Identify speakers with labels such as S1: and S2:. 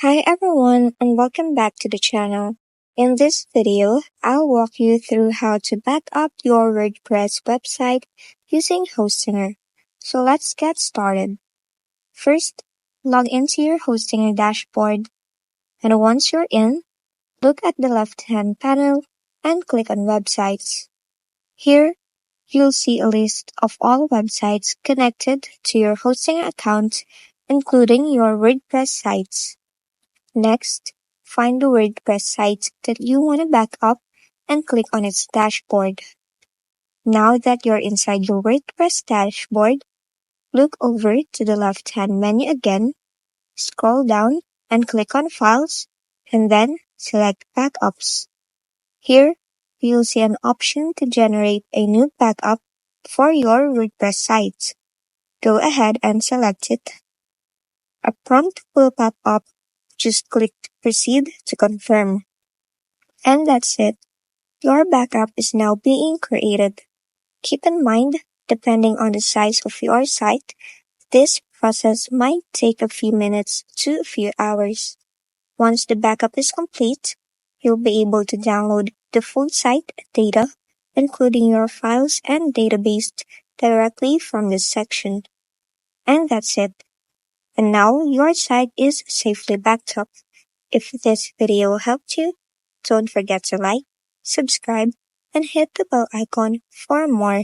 S1: Hi everyone and welcome back to the channel. In this video, I'll walk you through how to back up your WordPress website using Hostinger. So let's get started. First, log into your Hostinger dashboard, and once you're in, look at the left-hand panel and click on Websites. Here, you'll see a list of all websites connected to your Hostinger account, including your WordPress sites. Next, find the WordPress site that you want to back up and click on its dashboard. Now that you're inside your WordPress dashboard, look over to the left-hand menu again, scroll down and click on Files, and then select Backups. Here, you'll see an option to generate a new backup for your WordPress site. Go ahead and select it. A prompt will pop up. Just click Proceed to confirm. And that's it. Your backup is now being created. Keep in mind, depending on the size of your site, this process might take a few minutes to a few hours. Once the backup is complete, you'll be able to download the full site data, including your files and database, directly from this section. And that's it. And now your site is safely backed up. If this video helped you, don't forget to like, subscribe, and hit the bell icon for more.